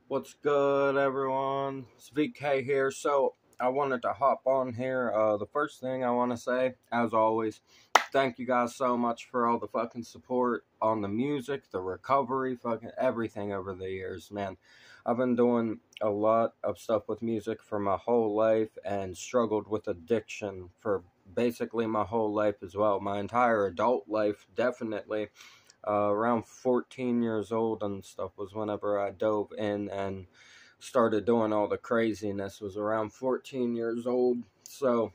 What's good, everyone? It's VK here. So, I wanted to hop on here. The first thing I want to say, as always, thank you guys so much for all the fucking support on the music, the recovery, fucking everything over the years, man. I've been doing a lot of stuff with music for my whole life and struggled with addiction for basically my whole life as well. My entire adult life, definitely. Around 14 years old and stuff was whenever I dove in and started doing all the craziness. Was around 14 years old. So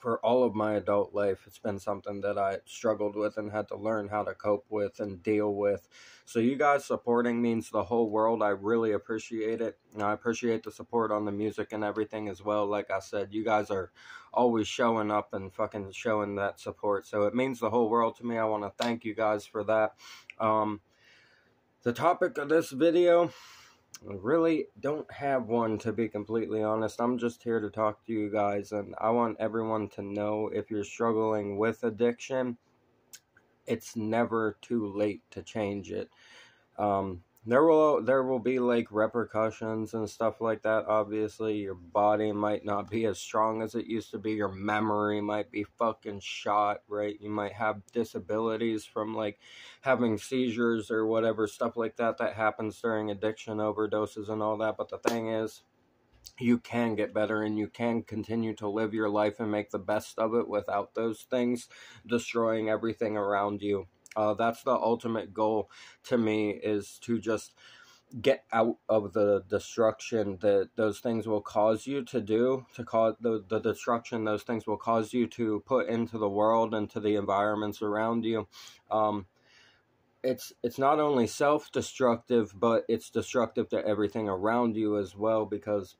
for all of my adult life, it's been something that I struggled with and had to learn how to cope with and deal with. So you guys supporting means the whole world. I really appreciate it. And I appreciate the support on the music and everything as well. Like I said, you guys are always showing up and fucking showing that support. So it means the whole world to me. I want to thank you guys for that. The topic of this video, I really don't have one, to be completely honest. I'm just here to talk to you guys, and I want everyone to know, if you're struggling with addiction, it's never too late to change it. There will be like repercussions and stuff like that. Obviously, your body might not be as strong as it used to be. Your memory might be fucking shot, right? You might have disabilities from like having seizures or whatever, stuff like that happens during addiction overdoses and all that. But the thing is, you can get better and you can continue to live your life and make the best of it without those things destroying everything around you. That's the ultimate goal to me, is to just get out of the destruction that those things will cause you to do, to cause the destruction those things will cause you to put into the world and to the environments around you. It's not only self-destructive, but it's destructive to everything around you as well, because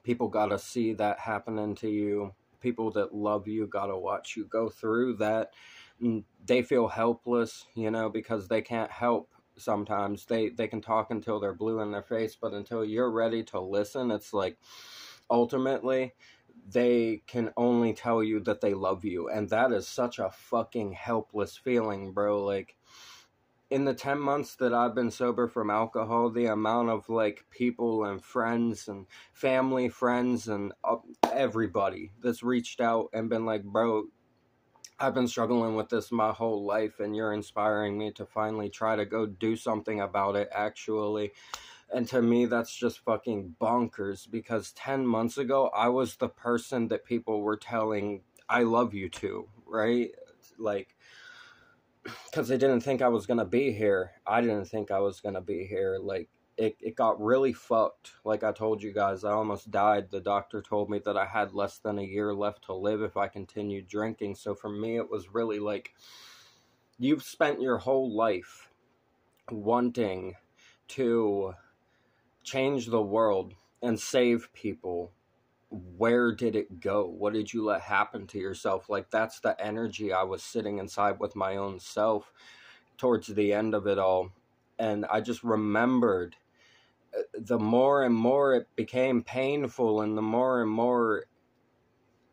people gotta see that happening to you. People that love you gotta watch you go through that. And they feel helpless, because they can't help. Sometimes they can talk until they're blue in their face, but until you're ready to listen, it's like ultimately they can only tell you that they love you, and that is such a fucking helpless feeling, bro. Like, in the 10 months that I've been sober from alcohol, the amount of like people and friends and family friends and everybody that's reached out and been like, bro, I've been struggling with this my whole life, and you're inspiring me to finally try to go do something about it, actually. And to me, that's just fucking bonkers, because 10 months ago, I was the person that people were telling, I love you to, right? Like, because they didn't think I was going to be here. I didn't think I was going to be here. Like, it got really fucked. Like I told you guys, I almost died. The doctor told me that I had less than a year left to live if I continued drinking. So for me, it was really like, you've spent your whole life wanting to change the world and save people. Where did it go? What did you let happen to yourself? Like, that's the energy I was sitting inside with my own self towards the end of it all. And I just remembered, the more and more it became painful, and the more and more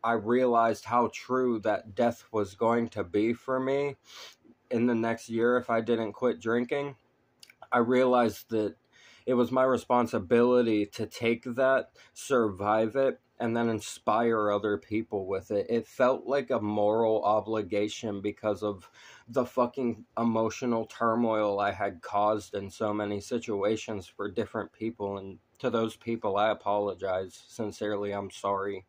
I realized how true that death was going to be for me in the next year if I didn't quit drinking. I realized that it was my responsibility to take that, survive it, and then inspire other people with it. It felt like a moral obligation because of the fucking emotional turmoil I had caused in so many situations for different people. And to those people, I apologize. Sincerely, I'm sorry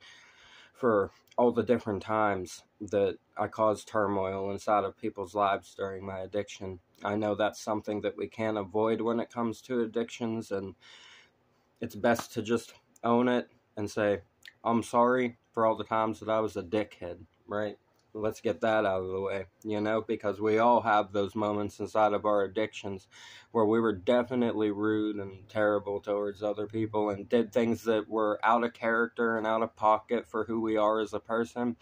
for all the different times that I caused turmoil inside of people's lives during my addiction. I know that's something that we can't avoid when it comes to addictions, and it's best to just own it and say, I'm sorry for all the times that I was a dickhead, right? Let's get that out of the way, because we all have those moments inside of our addictions where we were definitely rude and terrible towards other people and did things that were out of character and out of pocket for who we are as a person.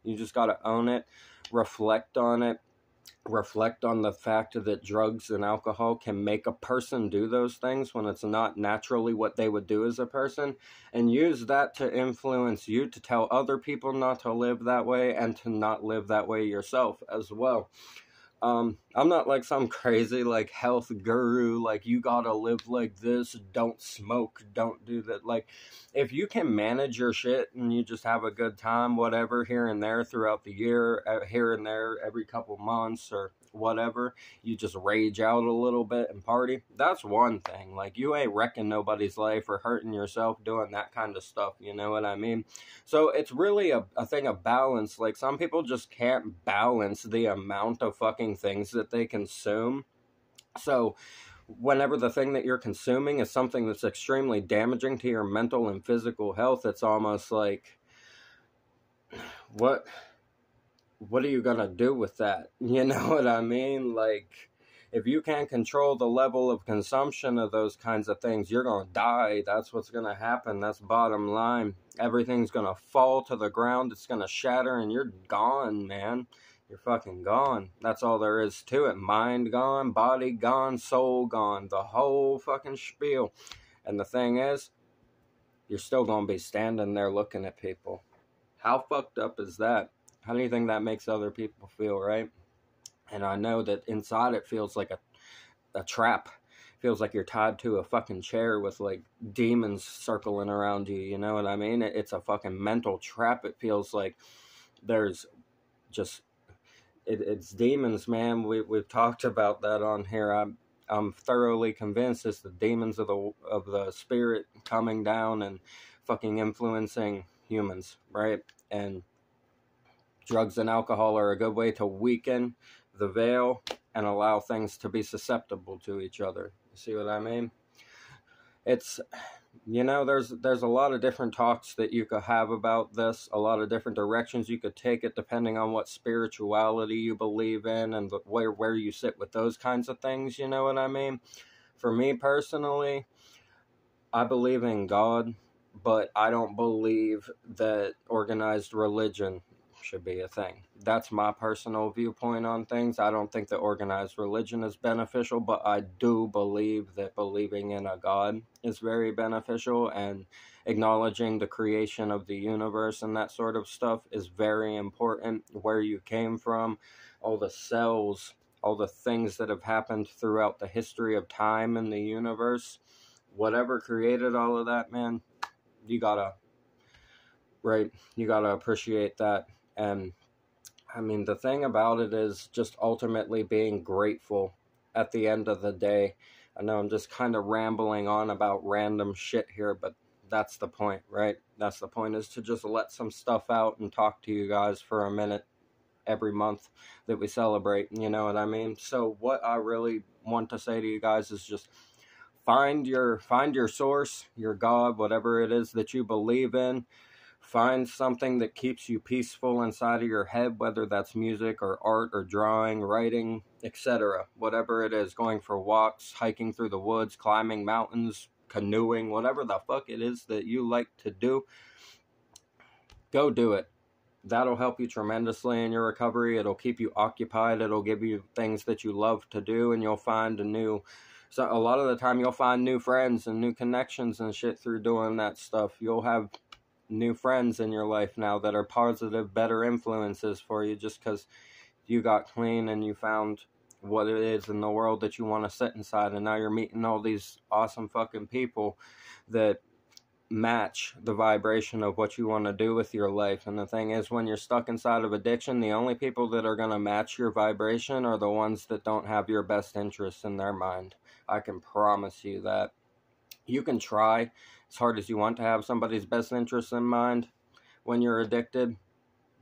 You just got to own it, reflect on it, reflect on the fact that drugs and alcohol can make a person do those things when it's not naturally what they would do as a person, and use that to influence you to tell other people not to live that way and to not live that way yourself as well. I'm not like some crazy like health guru, like you gotta live like this, don't smoke, don't do that. Like, if you can manage your shit and you just have a good time, whatever, here and there throughout the year, here and there every couple months or whatever, you just rage out a little bit and party, that's one thing. Like, you ain't wrecking nobody's life or hurting yourself doing that kind of stuff, you know what I mean? So it's really a thing of balance. Like, some people just can't balance the amount of fucking things that they consume. So whenever the thing that you're consuming is something that's extremely damaging to your mental and physical health, it's almost like, what are you gonna do with that? You know what I mean? Like, if you can't control the level of consumption of those kinds of things, you're gonna die. That's what's gonna happen. That's bottom line. Everything's gonna fall to the ground. It's gonna shatter and you're gone, man. You're fucking gone. That's all there is to it. Mind gone, body gone, soul gone. The whole fucking spiel. And the thing is, you're still gonna be standing there looking at people. How fucked up is that? How do you think that makes other people feel, right? And I know that inside it feels like a trap. It feels like you're tied to a fucking chair with like demons circling around you, you know what I mean? It's a fucking mental trap. It feels like there's just, it's demons, man. We've talked about that on here. I'm thoroughly convinced it's the demons of the spirit coming down and fucking influencing humans, right? And drugs and alcohol are a good way to weaken the veil and allow things to be susceptible to each other. You see what I mean? It's, you know, there's a lot of different talks that you could have about this, a lot of different directions you could take it depending on what spirituality you believe in and where you sit with those kinds of things, you know what I mean? For me personally, I believe in God, but I don't believe that organized religion should be a thing. That's my personal viewpoint on things. I don't think that organized religion is beneficial, but I do believe that believing in a God is very beneficial, and acknowledging the creation of the universe and that sort of stuff is very important. Where you came from, all the cells, all the things that have happened throughout the history of time in the universe, whatever created all of that, man, you gotta appreciate that. And I mean, the thing about it is just ultimately being grateful at the end of the day. I know I'm just kind of rambling on about random shit here, but that's the point, right? That's the point, is to just let some stuff out and talk to you guys for a minute every month that we celebrate, you know what I mean? So what I really want to say to you guys is just find your source, your God, whatever it is that you believe in. Find something that keeps you peaceful inside of your head, whether that's music or art or drawing, writing, etc. Whatever it is, going for walks, hiking through the woods, climbing mountains, canoeing, whatever the fuck it is that you like to do, go do it. That'll help you tremendously in your recovery. It'll keep you occupied. It'll give you things that you love to do, and you'll find so a lot of the time you'll find new friends and new connections and shit through doing that stuff. You'll have new friends in your life now that are positive, better influences for you, just because you got clean and you found what it is in the world that you want to sit inside, and now you're meeting all these awesome fucking people that match the vibration of what you want to do with your life. And the thing is, when you're stuck inside of addiction, the only people that are going to match your vibration are the ones that don't have your best interests in their mind. I can promise you that. You can try as hard as you want to have somebody's best interests in mind when you're addicted,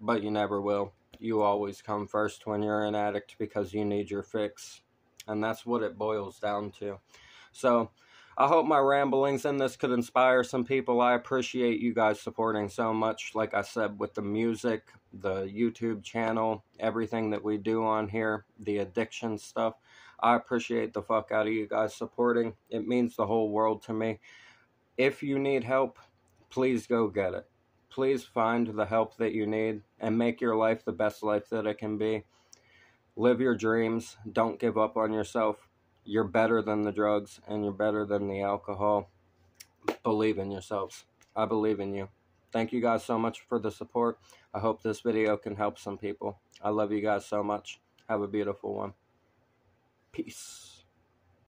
but you never will. You always come first when you're an addict because you need your fix. And that's what it boils down to. So I hope my ramblings in this could inspire some people. I appreciate you guys supporting so much, like I said, with the music, the YouTube channel, everything that we do on here, the addiction stuff. I appreciate the fuck out of you guys supporting. It means the whole world to me. If you need help, please go get it. Please find the help that you need and make your life the best life that it can be. Live your dreams. Don't give up on yourself. You're better than the drugs and you're better than the alcohol. Believe in yourselves. I believe in you. Thank you guys so much for the support. I hope this video can help some people. I love you guys so much. Have a beautiful one. Peace.